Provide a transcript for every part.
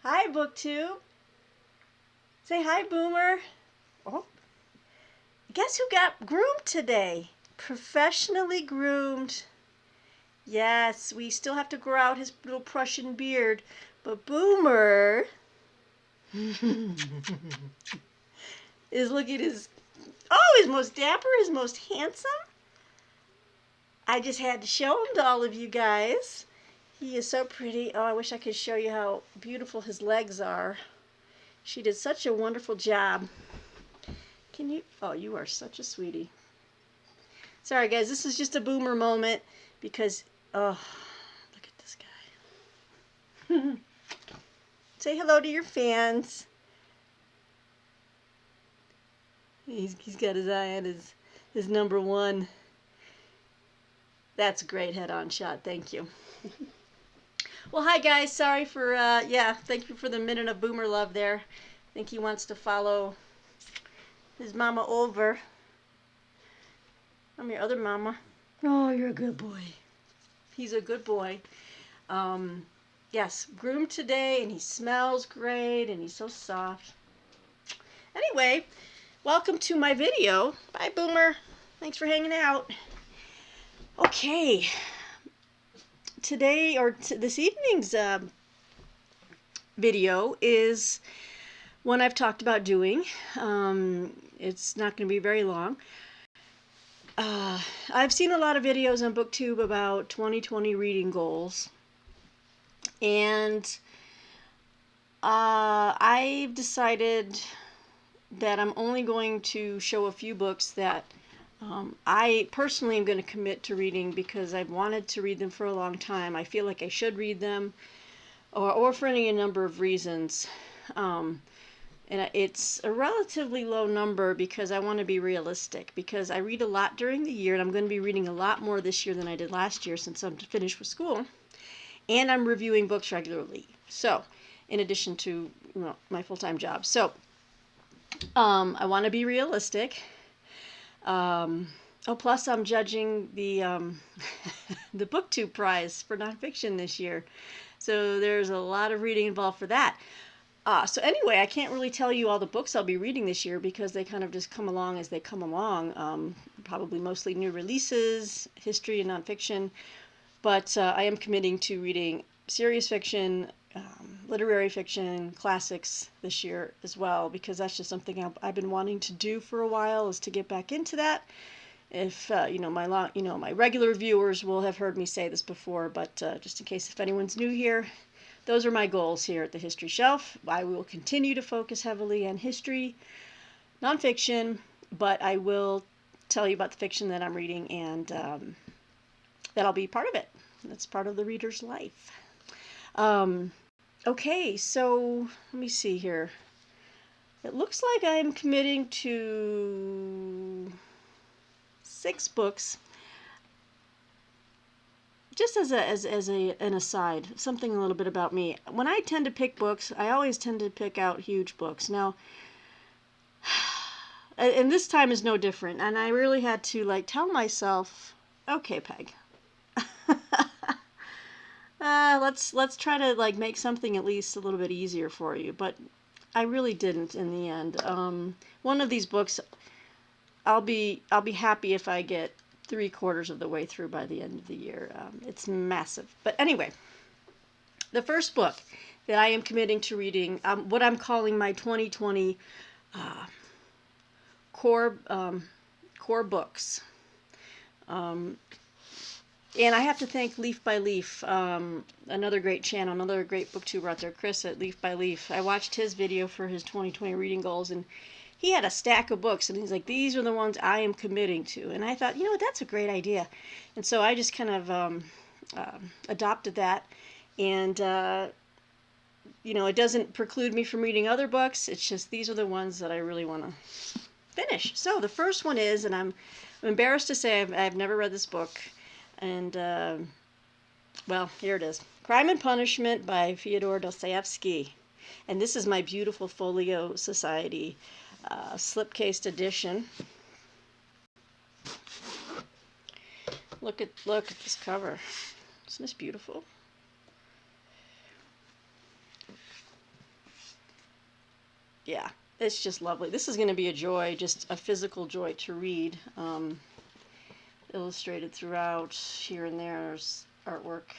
Hi, Booktube. Say hi, Boomer. Oh, guess who got groomed today? Professionally groomed. Yes, we still have to grow out his little Prussian beard, but Boomer is looking his most dapper, his most handsome. I just had to show him to all of you guys. He is so pretty. Oh, I wish I could show you how beautiful his legs are. She did such a wonderful job. Can you? Oh, you are such a sweetie. Sorry, guys, this is just a Boomer moment because, oh, look at this guy. Say hello to your fans. He's got his eye on his number one. That's a great head-on shot. Thank you. Well, hi, guys. Sorry for, thank you for the minute of Boomer love there. I think he wants to follow his mama over. I'm your other mama. Oh, you're a good boy. He's a good boy. Yes, groomed today, and he smells great, and he's so soft. Anyway, welcome to my video. Bye, Boomer. Thanks for hanging out. Okay, today, or this evening's video is one I've talked about doing. It's not going to be very long. I've seen a lot of videos on BookTube about 2020 reading goals. And I've decided that I'm only going to show a few books that I personally am going to commit to reading because I've wanted to read them for a long time. I feel like I should read them, or for any number of reasons. And it's a relatively low number because I want to be realistic, because I read a lot during the year, and I'm going to be reading a lot more this year than I did last year since I'm finished with school. And I'm reviewing books regularly. So, in addition to my full-time job. So, I want to be realistic. Plus I'm judging the the BookTube prize for nonfiction this year. So there's a lot of reading involved for that. So anyway, I can't really tell you all the books I'll be reading this year because they kind of just come along as they come along. Probably mostly new releases, history and nonfiction. But I am committing to reading serious fiction, literary fiction, classics this year as well, because that's just something I've been wanting to do for a while, is to get back into that. If my regular viewers will have heard me say this before, but just in case if anyone's new here, those are my goals here at the History Shelf. I will continue to focus heavily on history, nonfiction, but I will tell you about the fiction that I'm reading, and that'll be part of it. That's part of the reader's life. Okay, so let me see here. It looks like I'm committing to 6 books. Just as an aside, something a little bit about me. When I tend to pick books, I always tend to pick out huge books. Now, and this time is no different. And I really had to tell myself, okay, Peg, let's try to make something at least a little bit easier for you. But I really didn't in the end. One of these books, I'll be happy if I get 3/4 of the way through by the end of the year. It's massive. But anyway, the first book that I am committing to reading, what I'm calling my 2020 core books. And I have to thank Leaf by Leaf, another great channel, another great booktuber out there, Chris at Leaf by Leaf. I watched his video for his 2020 reading goals, and he had a stack of books, and he's like, these are the ones I am committing to. And I thought, that's a great idea. And so I just kind of adopted that. And, it doesn't preclude me from reading other books. It's just these are the ones that I really want to finish. So the first one is, and I'm embarrassed to say I've never read this book. And, well, here it is. Crime and Punishment by Fyodor Dostoevsky. And this is my beautiful Folio Society slipcased edition. Look at this cover. Isn't this beautiful? yeah, it's just lovely. This is going to be a joy, just a physical joy to read. Illustrated throughout, here and there's artwork.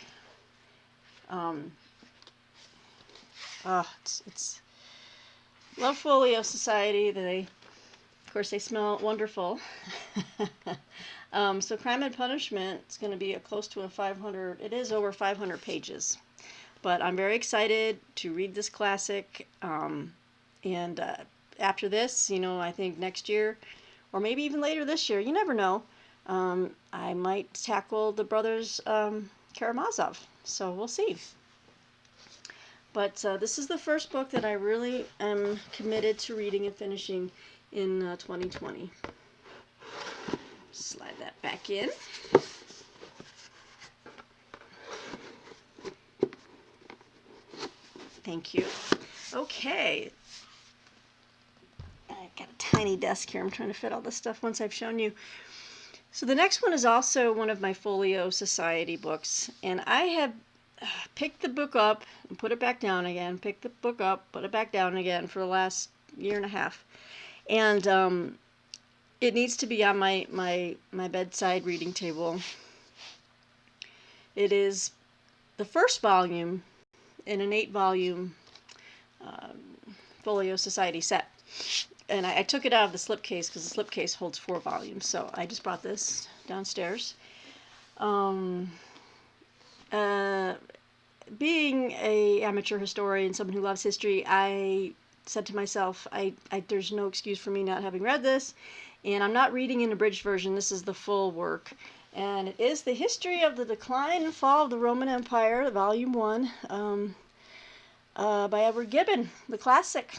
It's Love Folio Society. Of course, they smell wonderful. So Crime and Punishment is going to be close to 500. It is over 500 pages. But I'm very excited to read this classic. And after this, I think next year, or maybe even later this year, you never know, I might tackle the brothers Karamazov. So we'll see. But this is the first book that I really am committed to reading and finishing in 2020. Slide that back in. Thank you. Okay. I've got a tiny desk here. I'm trying to fit all this stuff once I've shown you. So the next one is also one of my Folio Society books. And I have picked the book up and put it back down again. Pick the book up, put it back down again for the last year and a half. And it needs to be on my bedside reading table. It is the first volume in an 8-volume Folio Society set. And I took it out of the slipcase because the slipcase holds 4 volumes. So I just brought this downstairs. Being an amateur historian, someone who loves history, I said to myself, there's no excuse for me not having read this. And I'm not reading an abridged version. This is the full work. And it is The History of the Decline and Fall of the Roman Empire, Volume 1, by Edward Gibbon, the classic.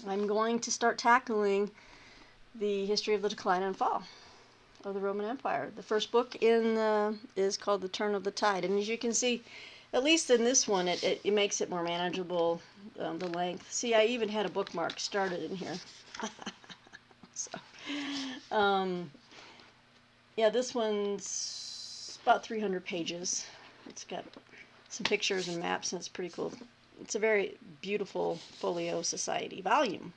I'm going to start tackling the history of the decline and fall of the Roman Empire. The first book is called The Turn of the Tide. And as you can see, at least in this one, it makes it more manageable, the length. See, I even had a bookmark started in here. So, yeah, this one's about 300 pages. It's got some pictures and maps, and it's pretty cool. It's a very beautiful Folio Society volume.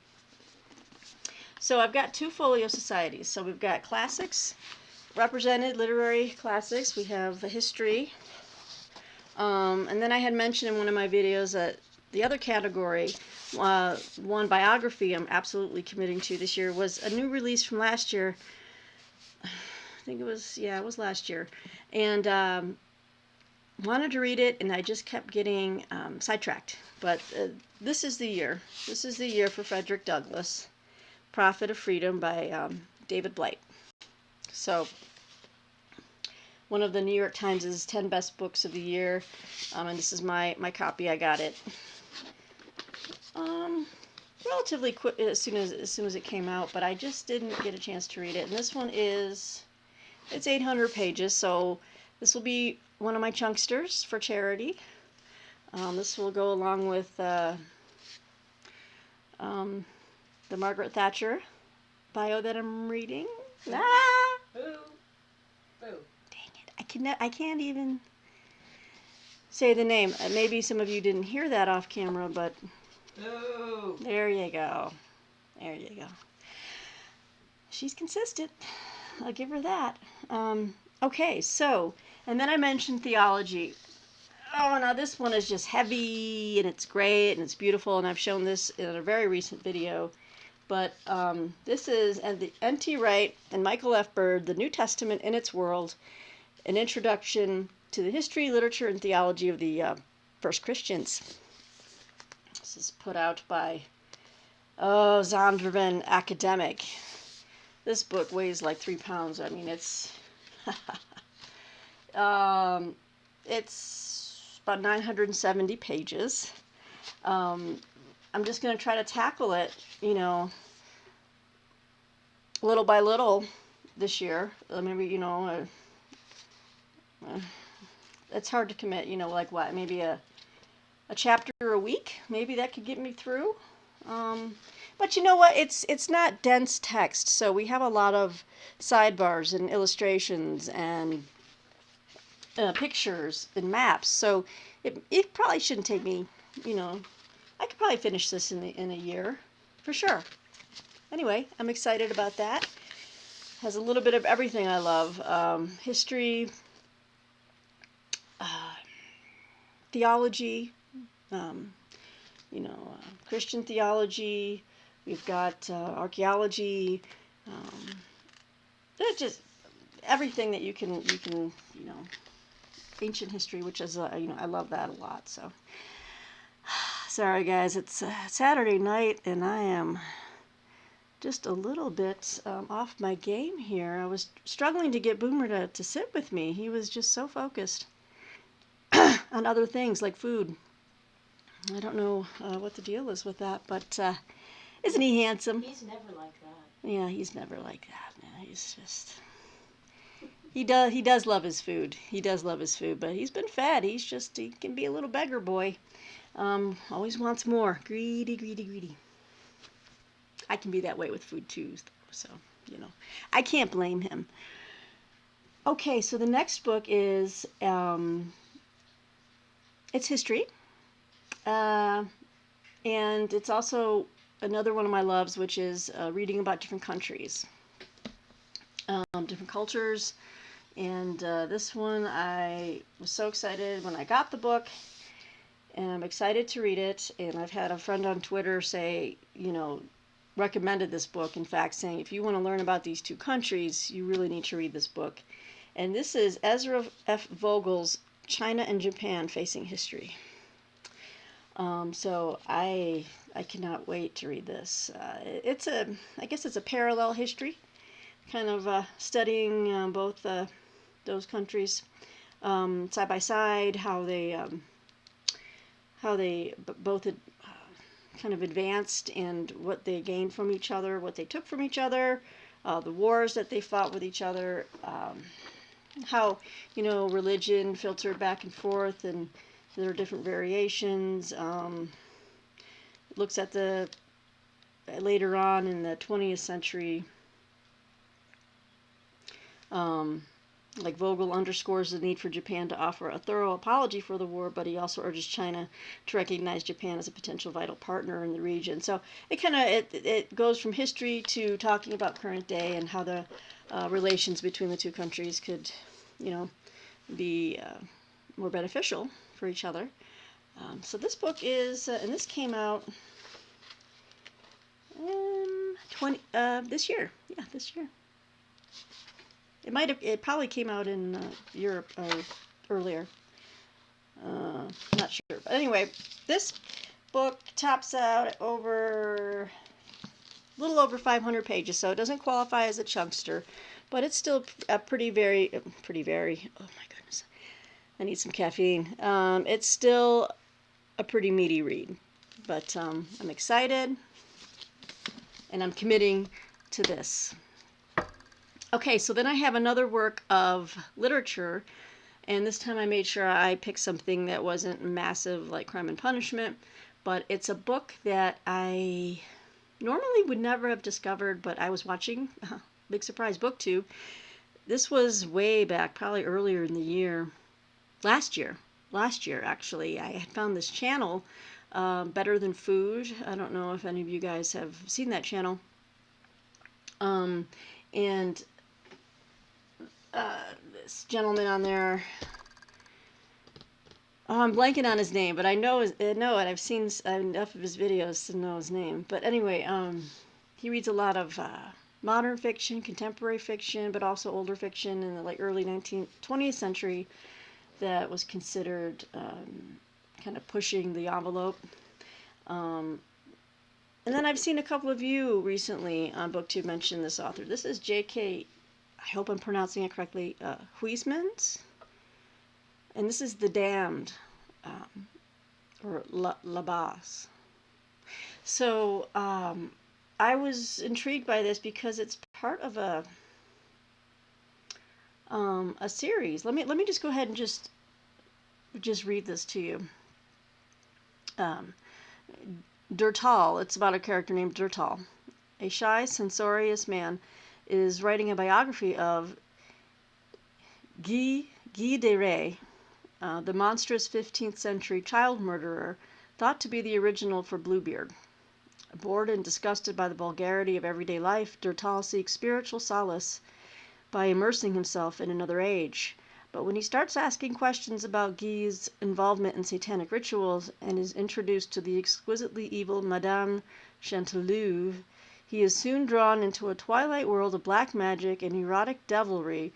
So I've got 2 Folio Societies. So we've got classics, represented literary classics. We have the history. And then I had mentioned in one of my videos that the other category, one biography I'm absolutely committing to this year, was a new release from last year. I think it was last year. And wanted to read it, and I just kept getting sidetracked. But this is the year. This is the year for Frederick Douglass, Prophet of Freedom by David Blight. So one of the New York Times' 10 best books of the year, and this is my copy. I got it relatively quick as soon as it came out, but I just didn't get a chance to read it. And this one it's 800 pages, so this will be one of my chunksters for charity. This will go along with the Margaret Thatcher bio that I'm reading. Boo. Boo. Dang it! I can't even say the name. Maybe some of you didn't hear that off camera, but Boo. there you go. There you go. She's consistent. I'll give her that. Okay, so, and then I mentioned theology. Oh, now this one is just heavy, and it's great, and it's beautiful, and I've shown this in a very recent video. But this is the N.T. Wright and Michael F. Bird, The New Testament in Its World, an introduction to the history, literature, and theology of the first Christians. This is put out by Zondervan Academic. This book weighs like 3 pounds. I mean, it's it's about 970 pages. I'm just going to try to tackle it, little by little this year. Maybe, it's hard to commit, like what, maybe a chapter a week. Maybe that could get me through. But you know what? It's not dense text, so we have a lot of sidebars and illustrations and pictures and maps. So it probably shouldn't take me, I could probably finish this in a year, for sure. Anyway, I'm excited about that. Has a little bit of everything I love: history, uh, theology, um, Christian theology. We've got archaeology. Um, it's just everything that you can ancient history, which is I love that a lot. So sorry guys, it's Saturday night and I am just a little bit off my game here. I was struggling to get Boomer to sit with me. He was just so focused on other things like food. I don't know what the deal is with that, but isn't he handsome? He's never like that. Yeah, he's never like that. Man. He's just he does love his food. He does love his food, but he's been fed. He can be a little beggar boy. Always wants more. Greedy, greedy, greedy. I can be that way with food too, so I can't blame him. Okay, so the next book is it's history, uh, and it's also another one of my loves, which is reading about different countries, different cultures. And this one, I was so excited when I got the book, and I'm excited to read it. And I've had a friend on Twitter say, recommended this book, in fact, saying if you want to learn about these two countries, you really need to read this book. And this is Ezra F. Vogel's China and Japan Facing History. So I cannot wait to read this. I guess it's a parallel history, kind of studying both those countries side by side, how they both had kind of advanced and what they gained from each other, what they took from each other, the wars that they fought with each other, how religion filtered back and forth, and there are different variations. Looks at the later on in the 20th century. Like Vogel underscores the need for Japan to offer a thorough apology for the war, but he also urges China to recognize Japan as a potential vital partner in the region. So it goes from history to talking about current day and how the relations between the two countries could, be more beneficial for each other. So this book is, and this came out this year. Yeah, this year. It probably came out in Europe earlier. Not sure. But anyway, this book tops out at a little over 500 pages, so it doesn't qualify as a chunkster, but it's still a pretty very, oh my goodness, I need some caffeine. It's still a pretty meaty read, but I'm excited, and I'm committing to this. Okay, so then I have another work of literature, and this time I made sure I picked something that wasn't massive like Crime and Punishment, but it's a book that I normally would never have discovered, but I was watching, big surprise, BookTube. This was way back, probably earlier in the year, last year actually. I had found this channel, Better Than Food. I don't know if any of you guys have seen that channel. And this gentleman on there, I'm blanking on his name, but I know it. I've seen enough of his videos to know his name. But anyway, he reads a lot of modern fiction, contemporary fiction, but also older fiction in the early 20th century that was considered kind of pushing the envelope. And then I've seen a couple of you recently on BookTube mention this author. This is J.K. I hope I'm pronouncing it correctly, Huysmans, and this is The Damned, or Labas. So I was intrigued by this because it's part of a series. Let me just go ahead and just read this to you. Durtal. It's about a character named Durtal. A shy, censorious man is writing a biography of Guy de Rais, the monstrous 15th century child murderer thought to be the original for Bluebeard. Bored and disgusted by the vulgarity of everyday life, Durtal seeks spiritual solace by immersing himself in another age. But when he starts asking questions about Guy's involvement in satanic rituals and is introduced to the exquisitely evil Madame Chantelouve, he is soon drawn into a twilight world of black magic and erotic devilry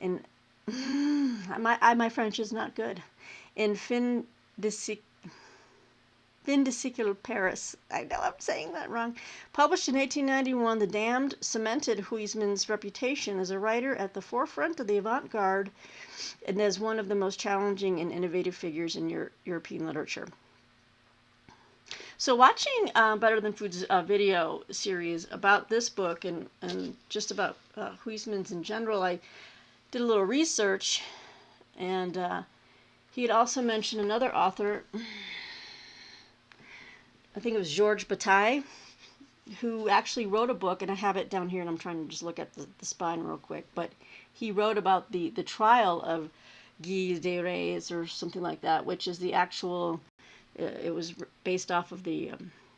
in my French is not good. In Fin de siècle Paris. I know I'm saying that wrong. Published in 1891, The Damned cemented Huysmans' reputation as a writer at the forefront of the avant-garde and as one of the most challenging and innovative figures in European literature. So watching Better Than Food's video series about this book and just about Huysmans in general, I did a little research, and he had also mentioned another author, I think it was Georges Bataille, who actually wrote a book, and I have it down here, and I'm trying to just look at the spine real quick, but he wrote about the trial of Guy de Reyes or something like that, which is the actual, it was based off of the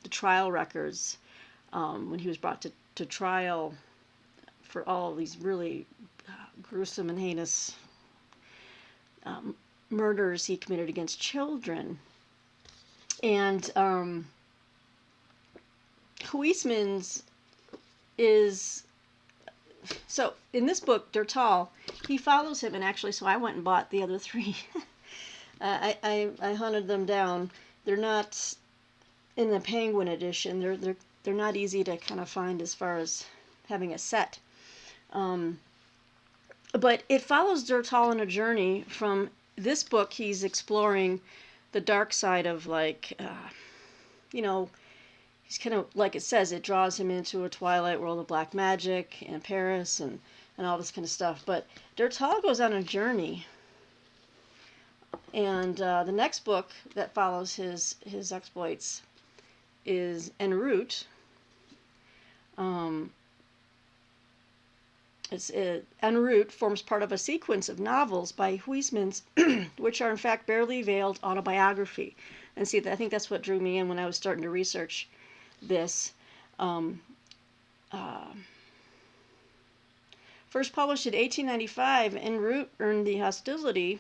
trial records when he was brought to trial for all of these really gruesome and heinous murders he committed against children. And Huysmans is, so in this book, Durtal, he follows him, and actually, so I went and bought the other three. I hunted them down. They're not in the Penguin edition. They're not easy to kind of find as far as having a set. But it follows Durtal on a journey. From this book, he's exploring the dark side of, like, he's kind of, like it says, it draws him into a twilight world of black magic and Paris and all this kind of stuff. But Durtal goes on a journey. And the next book that follows his exploits is En Route. En Route forms part of a sequence of novels by Huysmans, which are in fact barely veiled autobiography. And see, I think that's what drew me in when I was starting to research this. First published in 1895, En Route earned the hostility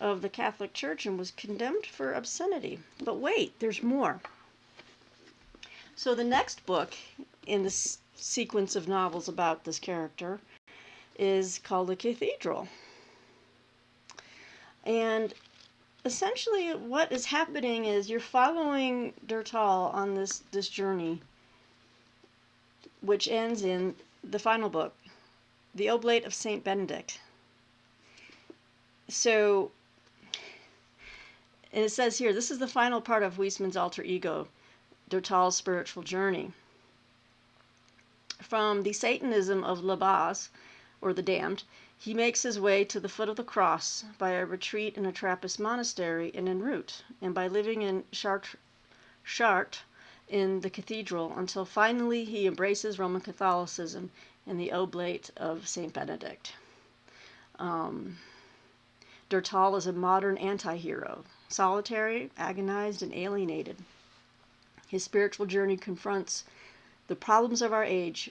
of the Catholic Church and was condemned for obscenity. But wait, there's more. So the next book in this sequence of novels about this character is called The Cathedral. And essentially what is happening is you're following Durtal on this journey, which ends in the final book, The Oblate of Saint Benedict. So, and it says here, this is the final part of Huysmans' alter ego, Durtal's spiritual journey. From the Satanism of Labaz, or the Damned, he makes his way to the foot of the cross by a retreat in a Trappist monastery in En Route, and by living in Chartres in the cathedral, until finally he embraces Roman Catholicism in the Oblate of Saint Benedict. Durtal is a modern anti-hero, solitary, agonized, and alienated. His spiritual journey confronts the problems of our age.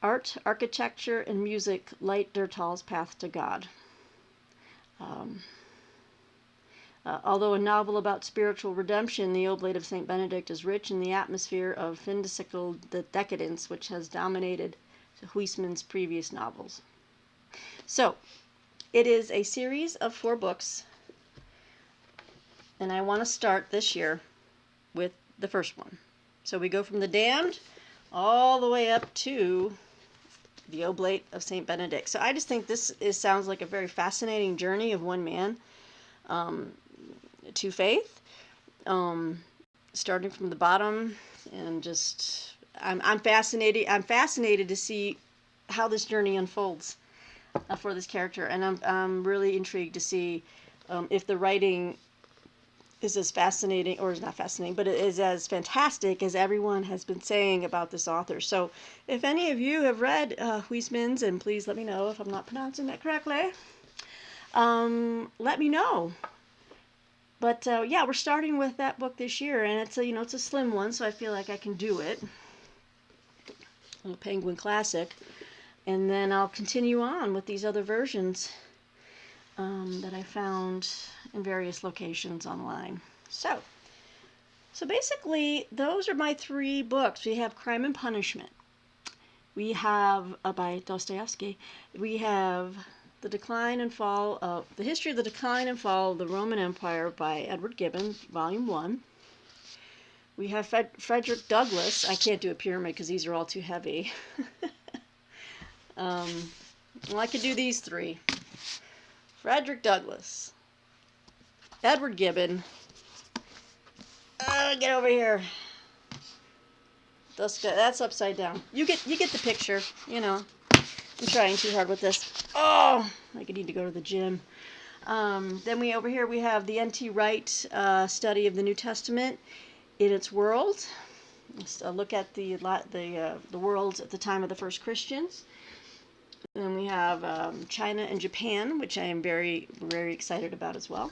Art, architecture, and music light Durtal's path to God. Although a novel about spiritual redemption, The Oblate of St. Benedict is rich in the atmosphere of fin de siècle decadence, which has dominated Huysmans' previous novels. So, it is a series of 4 books, and I want to start this year with the first one. So we go from The Damned all the way up to The Oblate of St. Benedict. So I just think this sounds like a very fascinating journey of one man to faith, starting from the bottom, and just I'm fascinated to see how this journey unfolds for this character, and I'm really intrigued to see if the writing is as fascinating, or is not fascinating, but it is as fantastic as everyone has been saying about this author. So if any of you have read Huysmans, and please let me know if I'm not pronouncing that correctly, let me know. But yeah, we're starting with that book this year, and it's a slim one, so I feel like I can do it. A little Penguin classic, and then I'll continue on with these other versions that I found in various locations online. So basically, those are my 3 books. We have Crime and Punishment. We have by Dostoevsky. We have The History of the Decline and Fall of the Roman Empire by Edward Gibbon, Volume 1. We have Frederick Douglass. I can't do a pyramid because these are all too heavy. Well, I could do these 3. Frederick Douglass, Edward Gibbon. Get over here. That's upside down. You get the picture. I'm trying too hard with this. Oh, I could need to go to the gym. Then over here we have the N.T. Wright study of the New Testament in its world. Let's look at the world at the time of the first Christians. Then we have China and Japan, which I am very, very excited about as well.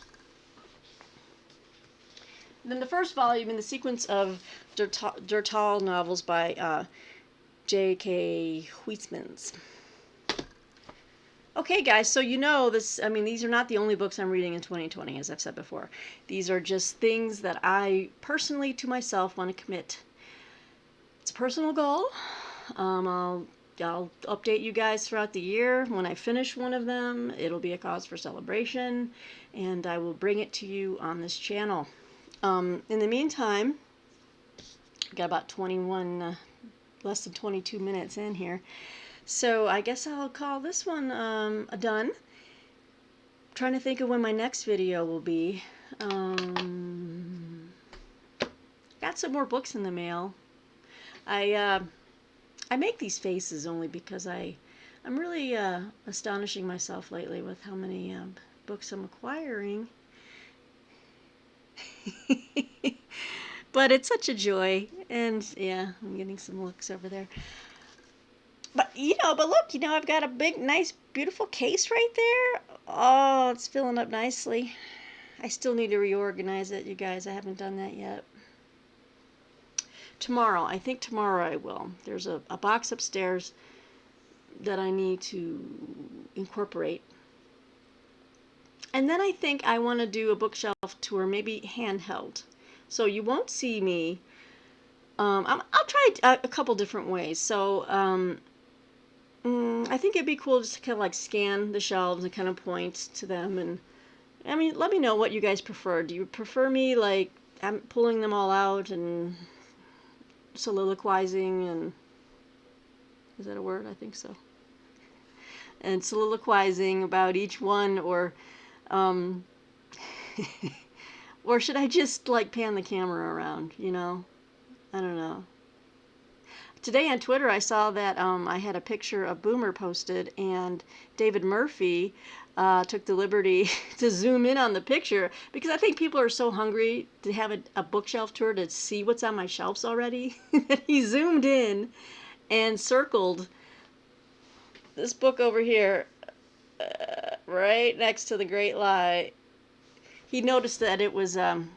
Then the first volume in the sequence of Durtal novels by J.K. Huysmans. Okay, guys, so these are not the only books I'm reading in 2020, as I've said before. These are just things that I personally, to myself, want to commit. It's a personal goal. I'll update you guys throughout the year. When I finish one of them, it'll be a cause for celebration, and I will bring it to you on this channel. In the meantime, I've got about less than 22 minutes in here. So I guess I'll call this one done. I'm trying to think of when my next video will be. Got some more books in the mail. I make these faces only because I'm really astonishing myself lately with how many books I'm acquiring. But it's such a joy, and yeah, I'm getting some looks over there. But look, I've got a big, nice, beautiful case right there. Oh, it's filling up nicely. I still need to reorganize it, you guys. I haven't done that yet. I think tomorrow I will. There's a box upstairs that I need to incorporate. And then I think I want to do a bookshelf tour, maybe handheld. So you won't see me. I'll try a couple different ways. So I think it'd be cool just to kind of like scan the shelves and kind of point to them. And let me know what you guys prefer. Do you prefer me like I'm pulling them all out and soliloquizing, and is that a word? I think so. And soliloquizing about each one, or or should I just like pan the camera around? I don't know. Today on Twitter I saw that I had a picture of Boomer posted, and David Murphy took the liberty to zoom in on the picture, because I think people are so hungry to have a bookshelf tour to see what's on my shelves already that he zoomed in and circled this book over here right next to The Great Lie. He noticed that it was F.A.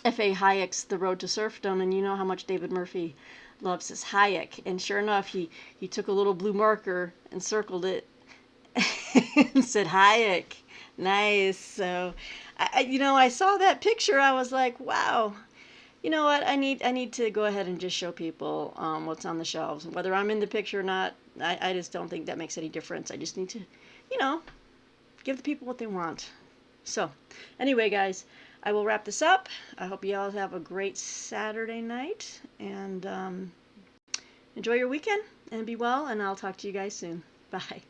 Hayek's The Road to Serfdom, and you know how much David Murphy loves his Hayek. And sure enough, he took a little blue marker and circled it and said Hayek. Nice. So, I saw that picture. I was like, wow. You know what? I need to go ahead and just show people what's on the shelves. Whether I'm in the picture or not, I just don't think that makes any difference. I just need to, give the people what they want. So, anyway, guys, I will wrap this up. I hope you all have a great Saturday night, and enjoy your weekend, and be well, and I'll talk to you guys soon. Bye.